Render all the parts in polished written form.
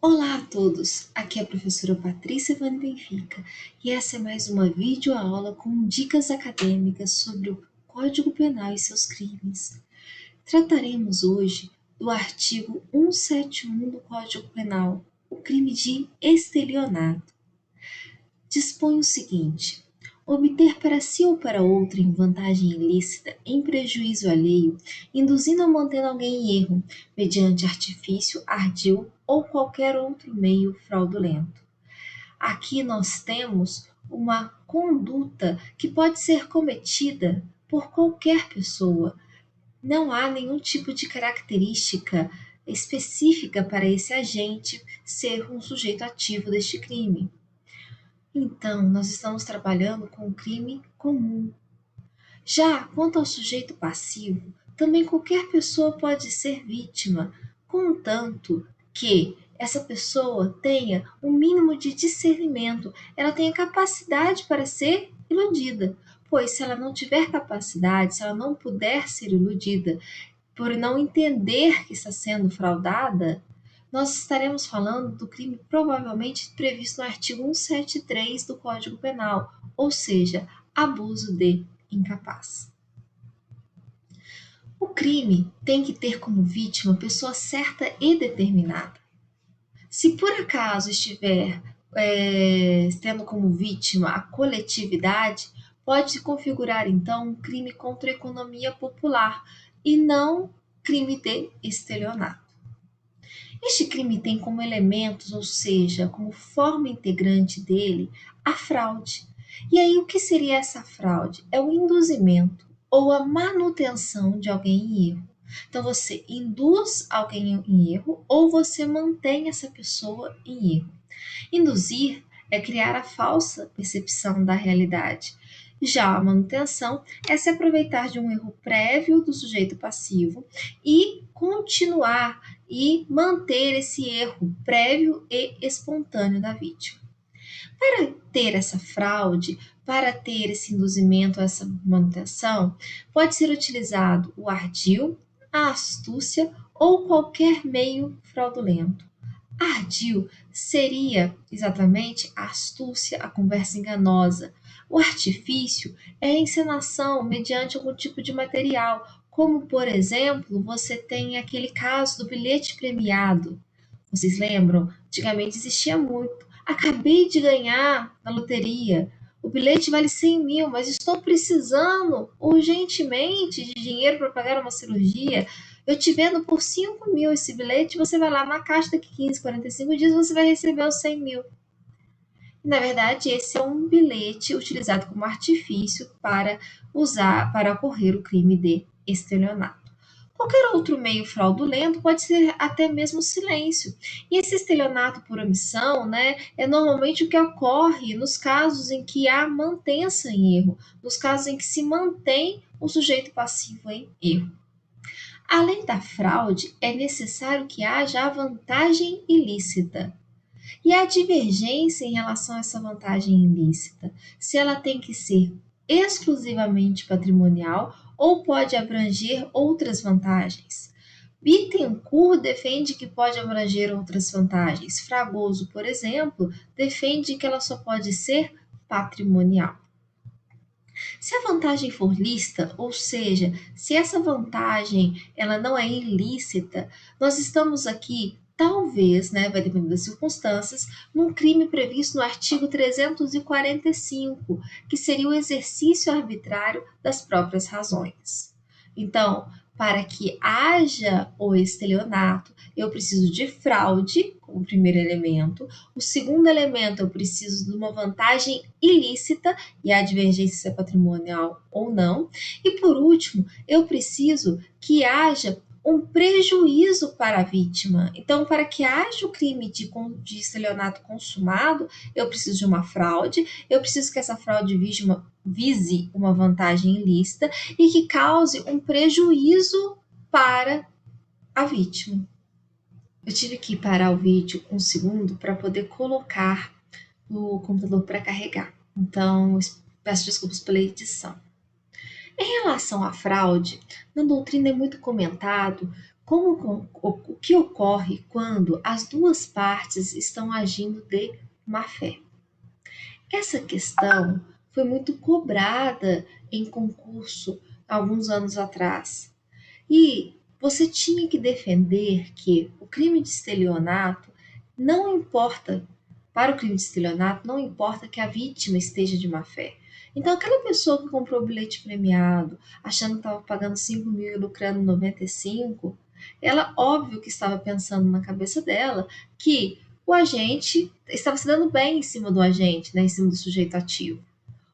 Olá a todos, aqui é a professora Patrícia Vane Benfica e essa é mais uma videoaula com dicas acadêmicas sobre o Código Penal e seus crimes. Trataremos hoje do artigo 171 do Código Penal, o crime de estelionato. Dispõe o seguinte: obter para si ou para outrem vantagem ilícita em prejuízo alheio, induzindo ou mantendo alguém em erro, mediante artifício, ardil ou qualquer outro meio fraudulento. Aqui nós temos uma conduta que pode ser cometida por qualquer pessoa. Não há nenhum tipo de característica específica para esse agente ser um sujeito ativo deste crime. Então, nós estamos trabalhando com o crime comum. Já quanto ao sujeito passivo, também qualquer pessoa pode ser vítima, contanto que essa pessoa tenha um mínimo de discernimento, ela tenha capacidade para ser iludida. Pois se ela não tiver capacidade, se ela não puder ser iludida, por não entender que está sendo fraudada, nós estaremos falando do crime provavelmente previsto no artigo 173 do Código Penal, ou seja, abuso de incapaz. O crime tem que ter como vítima pessoa certa e determinada. Se por acaso estiver tendo como vítima a coletividade, pode se configurar então um crime contra a economia popular e não crime de estelionato. Este crime tem como elementos, ou seja, como forma integrante dele, a fraude. E aí, o que seria essa fraude? É o induzimento ou a manutenção de alguém em erro. Então, você induz alguém em erro ou você mantém essa pessoa em erro. Induzir é criar a falsa percepção da realidade. Já a manutenção é se aproveitar de um erro prévio do sujeito passivo e continuar e manter esse erro prévio e espontâneo da vítima. Para ter essa fraude, para ter esse induzimento, essa manutenção, pode ser utilizado o ardil, a astúcia ou qualquer meio fraudulento. Ardil seria exatamente a astúcia, a conversa enganosa. O artifício é a encenação mediante algum tipo de material, como, por exemplo, você tem aquele caso do bilhete premiado. Vocês lembram? Antigamente existia muito. Acabei de ganhar na loteria. O bilhete vale 100 mil, mas estou precisando urgentemente de dinheiro para pagar uma cirurgia. Eu te vendo por 5 mil esse bilhete, você vai lá na caixa daqui 15, 45 dias, você vai receber os 100 mil. Na verdade, esse é um bilhete utilizado como artifício para para ocorrer o crime de estelionato. Qualquer outro meio fraudulento pode ser até mesmo silêncio. E esse estelionato por omissão, né, é normalmente o que ocorre nos casos em que há mantença em erro, nos casos em que se mantém o sujeito passivo em erro. Além da fraude, é necessário que haja a vantagem ilícita. E a divergência em relação a essa vantagem ilícita, se ela tem que ser exclusivamente patrimonial ou pode abranger outras vantagens. Bittencourt defende que pode abranger outras vantagens. Fragoso, por exemplo, defende que ela só pode ser patrimonial. Se a vantagem for lícita, ou seja, se essa vantagem ela não é ilícita, nós estamos aqui, talvez, né, vai depender das circunstâncias, num crime previsto no artigo 345, que seria o exercício arbitrário das próprias razões. Então, para que haja o estelionato, eu preciso de fraude, como primeiro elemento. O segundo elemento, eu preciso de uma vantagem ilícita, e a divergência se é patrimonial ou não. E por último, eu preciso que haja um prejuízo para a vítima. Então, para que haja o crime de estelionato consumado, eu preciso de uma fraude, eu preciso que essa fraude vise uma vantagem ilícita e que cause um prejuízo para a vítima. Eu tive que parar o vídeo um segundo para poder colocar o computador para carregar. Então, peço desculpas pela edição. Em relação à fraude, na doutrina é muito comentado O que ocorre quando as duas partes estão agindo de má fé? Essa questão foi muito cobrada em concurso alguns anos atrás. E você tinha que defender que o crime de estelionato não importa, para o crime de estelionato, não importa que a vítima esteja de má fé. Então, aquela pessoa que comprou o bilhete premiado, achando que estava pagando 5 mil e lucrando 95, ela, óbvio que estava pensando na cabeça dela que o agente estava se dando bem em cima do agente, né, em cima do sujeito ativo,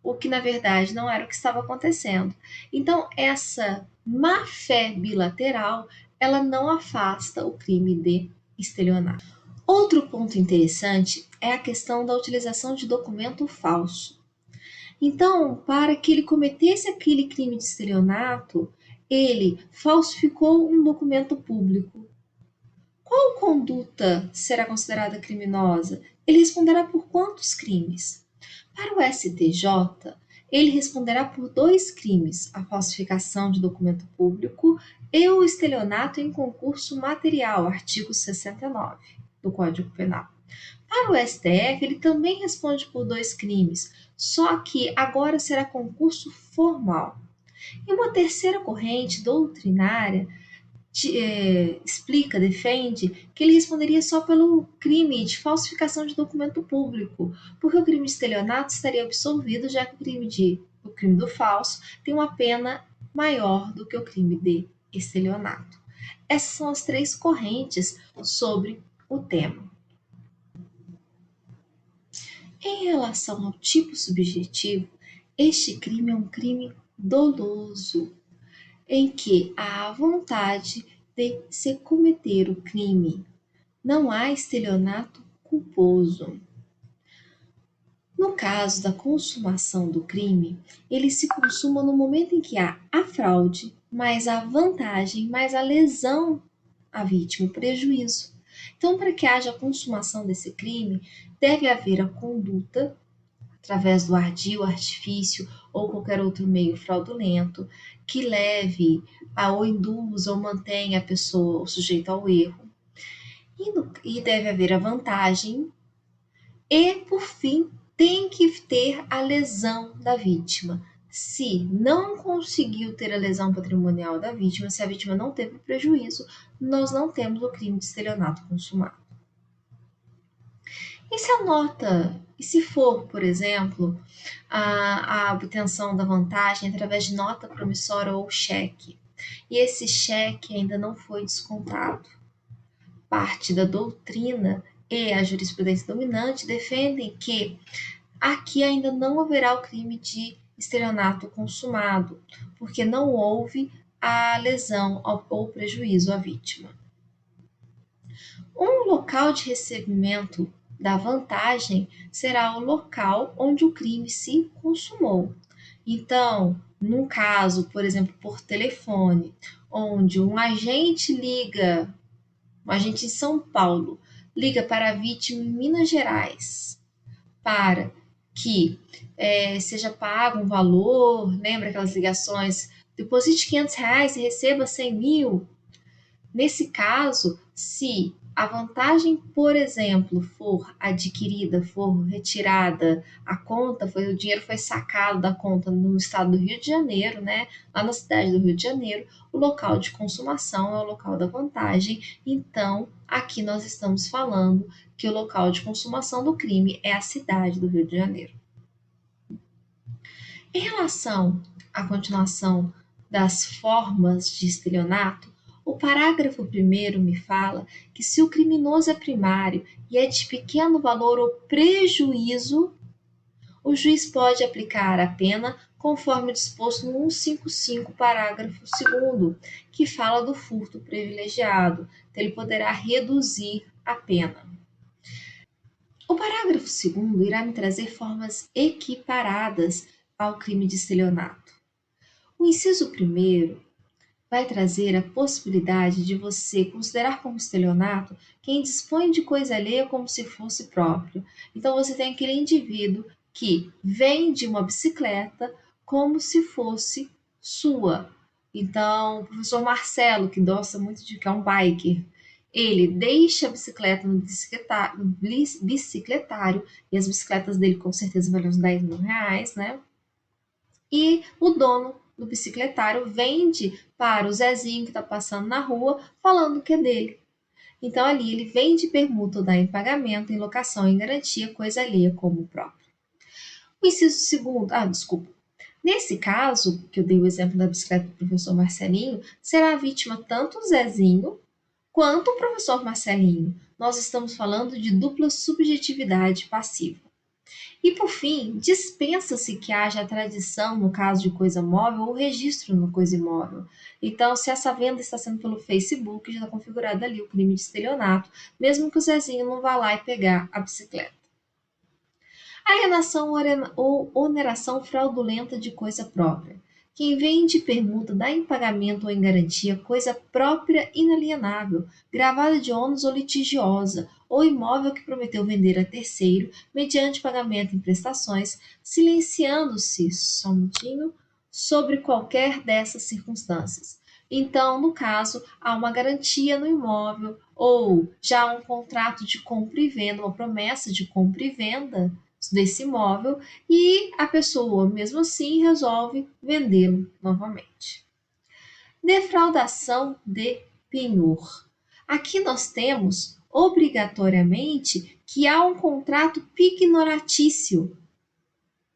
o que na verdade não era o que estava acontecendo. Então, essa má-fé bilateral, ela não afasta o crime de estelionato. Outro ponto interessante é a questão da utilização de documento falso. Então, para que ele cometesse aquele crime de estelionato, ele falsificou um documento público. Qual conduta será considerada criminosa? Ele responderá por quantos crimes? Para o STJ, ele responderá por 2 crimes: a falsificação de documento público e o estelionato em concurso material, artigo 69 do Código Penal. Para o STF, ele também responde por 2 crimes, só que agora será concurso formal. E uma terceira corrente doutrinária explica, defende, que ele responderia só pelo crime de falsificação de documento público, porque o crime de estelionato estaria absolvido, já que o crime do falso tem uma pena maior do que o crime de estelionato. Essas são as 3 correntes sobre o tema. Em relação ao tipo subjetivo, este crime é um crime doloso, em que há a vontade de se cometer o crime. Não há estelionato culposo. No caso da consumação do crime, ele se consuma no momento em que há a fraude, mais a vantagem, mais a lesão à vítima, o prejuízo. Então, para que haja a consumação desse crime, deve haver a conduta através do ardil, artifício ou qualquer outro meio fraudulento que leve ou induza ou mantenha a pessoa, o sujeito ao erro. E deve haver a vantagem e, por fim, tem que ter a lesão da vítima. Se não conseguiu ter a lesão patrimonial da vítima, se a vítima não teve prejuízo, nós não temos o crime de estelionato consumado. E se a nota, e se for, por exemplo, a obtenção da vantagem através de nota promissória ou cheque, e esse cheque ainda não foi descontado? Parte da doutrina e a jurisprudência dominante defendem que aqui ainda não haverá o crime de estelionato consumado, porque não houve a lesão ou prejuízo à vítima. Um local de recebimento da vantagem será o local onde o crime se consumou. Então, num caso, por exemplo, por telefone, onde um agente em São Paulo, liga para a vítima em Minas Gerais, para que seja pago um valor, lembra aquelas ligações, deposite R$ 500 e receba 100 mil. Nesse caso, se a vantagem, por exemplo, for adquirida, for retirada, a conta, o dinheiro foi sacado da conta no estado do Rio de Janeiro, né? Lá na cidade do Rio de Janeiro, o local de consumação é o local da vantagem. Então, aqui nós estamos falando que o local de consumação do crime é a cidade do Rio de Janeiro. Em relação à continuação das formas de estelionato, o parágrafo 1º me fala que se o criminoso é primário e é de pequeno valor ou prejuízo, o juiz pode aplicar a pena conforme disposto no 155, parágrafo 2º, que fala do furto privilegiado. Então, ele poderá reduzir a pena. O parágrafo 2º irá me trazer formas equiparadas ao crime de estelionato. O inciso 1º vai trazer a possibilidade de você considerar como estelionato quem dispõe de coisa alheia como se fosse próprio. Então, você tem aquele indivíduo que vende uma bicicleta como se fosse sua, Então, o professor Marcelo, que gosta muito de que é um biker, ele deixa a bicicleta no bicicletário, e as bicicletas dele com certeza valem uns R$ 10.000, né? E o dono do bicicletário vende para o Zezinho que está passando na rua, falando que é dele. Então ali ele vende permuta ou dá em pagamento, em locação, em garantia, coisa alheia como o próprio. O inciso segundo, desculpa. Nesse caso, que eu dei o exemplo da bicicleta do professor Marcelinho, será a vítima tanto o Zezinho quanto o professor Marcelinho. Nós estamos falando de dupla subjetividade passiva. E, por fim, dispensa-se que haja a tradição, no caso de coisa móvel, ou registro no coisa imóvel. Então, se essa venda está sendo pelo Facebook, já está configurado ali o crime de estelionato, mesmo que o Zezinho não vá lá e pegar a bicicleta. Alienação ou oneração fraudulenta de coisa própria. Quem vende permuta dá em pagamento ou em garantia coisa própria inalienável, gravada de ônus ou litigiosa, ou imóvel que prometeu vender a terceiro, mediante pagamento em prestações, silenciando-se, só um minutinho, sobre qualquer dessas circunstâncias. Então, no caso, há uma garantia no imóvel, ou já há um contrato de compra e venda, uma promessa de compra e venda desse imóvel e a pessoa, mesmo assim, resolve vendê-lo novamente. Defraudação de penhor. Aqui nós temos obrigatoriamente que há um contrato pignoratício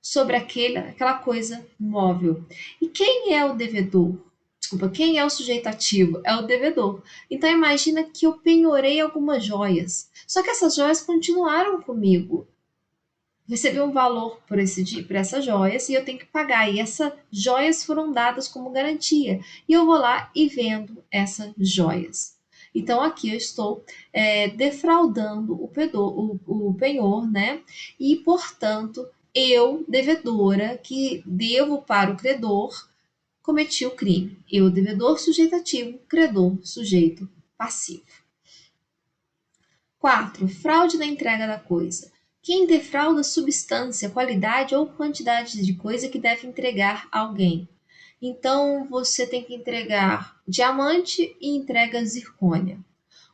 sobre aquela coisa móvel. E quem é o devedor? Desculpa, quem é o sujeito ativo? É o devedor. Então imagina que eu penhorei algumas joias. Só que essas joias continuaram comigo. Recebi um valor por essas joias e eu tenho que pagar. E essas joias foram dadas como garantia. E eu vou lá e vendo essas joias. Então aqui eu estou defraudando o penhor, né? E, portanto, eu, devedora, que devo para o credor, cometi o crime. Eu, devedor, sujeito ativo, credor, sujeito passivo. 4. Fraude na entrega da coisa. Quem defrauda substância, qualidade ou quantidade de coisa que deve entregar a alguém. Então, você tem que entregar diamante e entrega zircônia.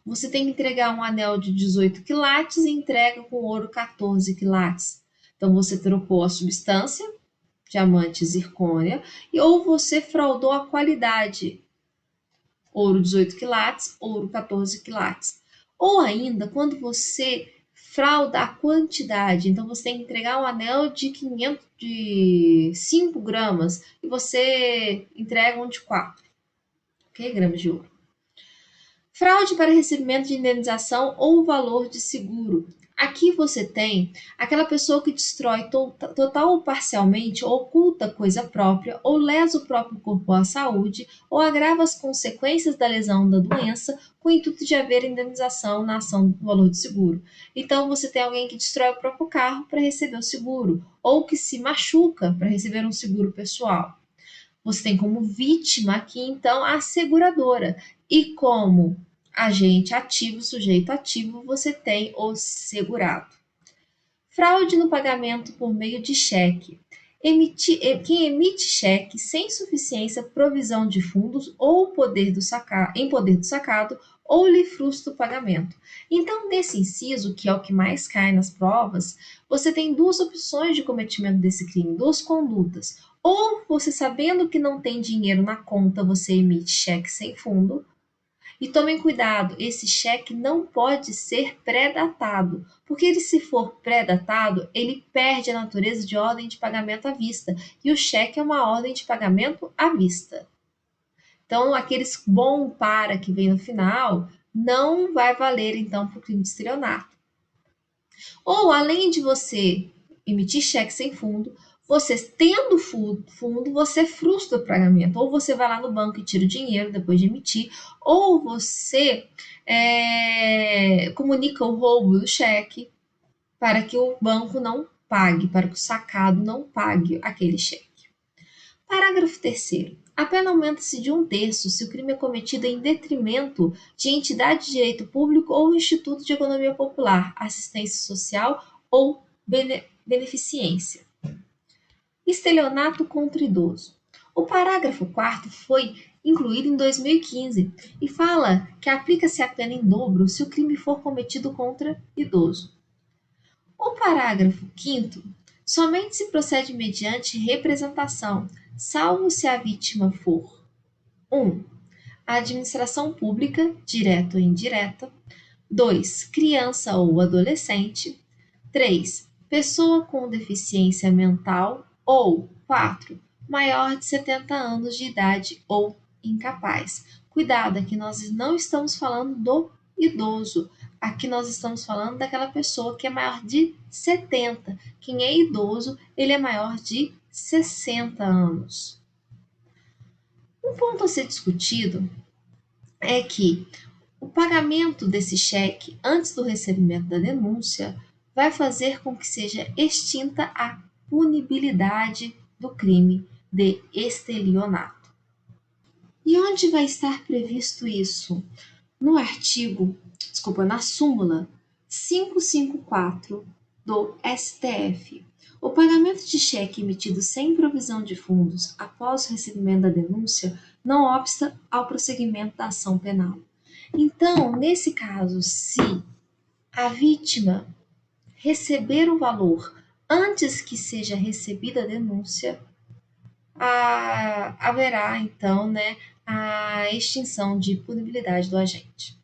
Você tem que entregar um anel de 18 quilates e entrega com ouro 14 quilates. Então, você trocou a substância, diamante e zircônia, ou você fraudou a qualidade, ouro 18 quilates, ouro 14 quilates. Ou ainda, quando você frauda a quantidade, então você tem que entregar um anel de 5 gramas e você entrega um de 4, ok? Gramas de ouro. Fraude para recebimento de indenização ou valor de seguro. Aqui você tem aquela pessoa que destrói total ou parcialmente, ou oculta coisa própria, ou lesa o próprio corpo ou a saúde, ou agrava as consequências da lesão da doença, com o intuito de haver indenização na ação do valor de seguro. Então, você tem alguém que destrói o próprio carro para receber o seguro, ou que se machuca para receber um seguro pessoal. Você tem como vítima aqui, então, a seguradora. E como agente ativo, sujeito ativo, você tem o segurado. Fraude no pagamento por meio de cheque. Quem emite cheque sem suficiência, provisão de fundos ou em poder do sacado ou lhe frustra o pagamento. Então, nesse inciso, que é o que mais cai nas provas, você tem duas opções de cometimento desse crime, duas condutas. Ou você, sabendo que não tem dinheiro na conta, você emite cheque sem fundo. E tomem cuidado, esse cheque não pode ser pré-datado, porque ele, se for pré-datado, ele perde a natureza de ordem de pagamento à vista, e o cheque é uma ordem de pagamento à vista. Então, aqueles bom para que vem no final, não vai valer, então, para o crime de estelionato. Ou, além de você emitir cheque sem fundo, você tendo fundo, você frustra o pagamento. Ou você vai lá no banco e tira o dinheiro depois de emitir, ou você comunica o roubo do cheque para que o banco não pague, para que o sacado não pague aquele cheque. Parágrafo 3º. A pena aumenta-se de 1/3 se o crime é cometido em detrimento de entidade de direito público ou instituto de economia popular, assistência social ou beneficência. Estelionato contra idoso. O parágrafo 4º foi incluído em 2015 e fala que aplica-se a pena em dobro se o crime for cometido contra idoso. O parágrafo 5º somente se procede mediante representação, salvo se a vítima for 1. A administração pública, direta ou indireta. 2. Criança ou adolescente. 3. Pessoa com deficiência mental. Ou 4. Maior de 70 anos de idade ou incapaz. Cuidado, aqui nós não estamos falando do idoso. Aqui nós estamos falando daquela pessoa que é maior de 70. Quem é idoso, ele é maior de 60 anos. Um ponto a ser discutido é que o pagamento desse cheque antes do recebimento da denúncia vai fazer com que seja extinta a punibilidade do crime de estelionato. E onde vai estar previsto isso? Na súmula 554 do STF. O pagamento de cheque emitido sem provisão de fundos após o recebimento da denúncia não obsta ao prosseguimento da ação penal. Então, nesse caso, se a vítima receber o valor antes que seja recebida a denúncia, haverá, então, a extinção de punibilidade do agente.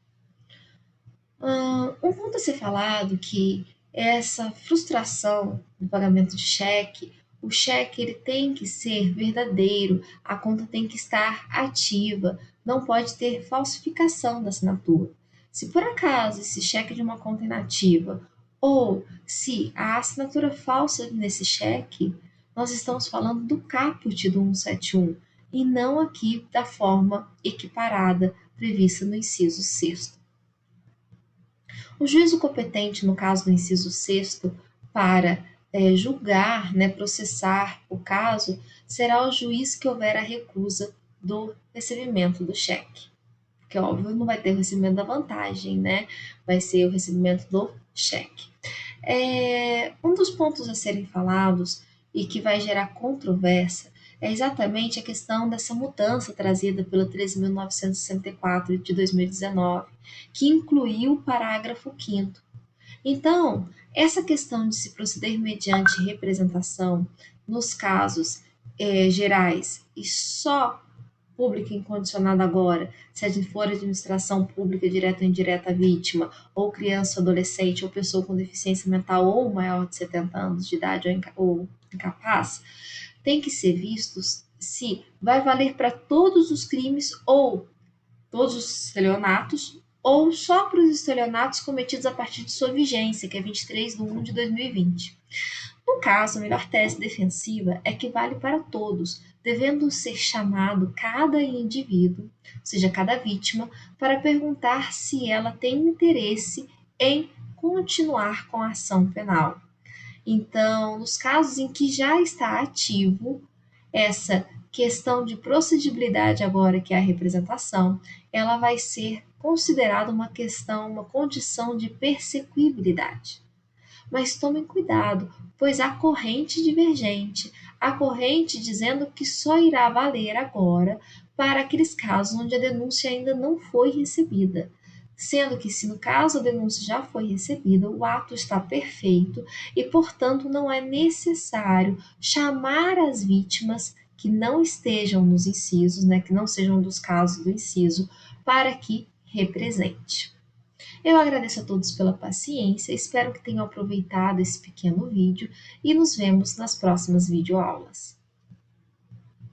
Um ponto a ser falado que essa frustração do pagamento de cheque, o cheque ele tem que ser verdadeiro, a conta tem que estar ativa, não pode ter falsificação da assinatura. Se por acaso esse cheque é de uma conta inativa ou se a assinatura falsa nesse cheque, nós estamos falando do caput do 171 e não aqui da forma equiparada prevista no inciso 6º. O juízo competente, no caso do inciso 6º, para julgar, processar o caso, será o juiz que houver a recusa do recebimento do cheque. Porque, óbvio, não vai ter o recebimento da vantagem, vai ser o recebimento do cheque. Um dos pontos a serem falados e que vai gerar controvérsia é exatamente a questão dessa mudança trazida pela 13.964 de 2019, que incluiu o parágrafo 5º. Então, essa questão de se proceder mediante representação nos casos gerais e só pública incondicionada agora, se for administração pública direta ou indireta à vítima, ou criança, adolescente, ou pessoa com deficiência mental ou maior de 70 anos de idade ou incapaz, tem que ser visto se vai valer para todos os crimes ou todos os estelionatos ou só para os estelionatos cometidos a partir de sua vigência, que é 23/1 de 2020. No caso, a melhor tese defensiva é que vale para todos, devendo ser chamado cada indivíduo, ou seja, cada vítima, para perguntar se ela tem interesse em continuar com a ação penal. Então, nos casos em que já está ativo, essa questão de procedibilidade agora, que é a representação, ela vai ser considerada uma condição de persecuibilidade. Mas tomem cuidado, pois há corrente divergente, há corrente dizendo que só irá valer agora para aqueles casos onde a denúncia ainda não foi recebida, sendo que se no caso a denúncia já foi recebida, o ato está perfeito e, portanto, não é necessário chamar as vítimas que não estejam nos incisos, que não sejam dos casos do inciso, para que represente. Eu agradeço a todos pela paciência, espero que tenham aproveitado esse pequeno vídeo e nos vemos nas próximas videoaulas.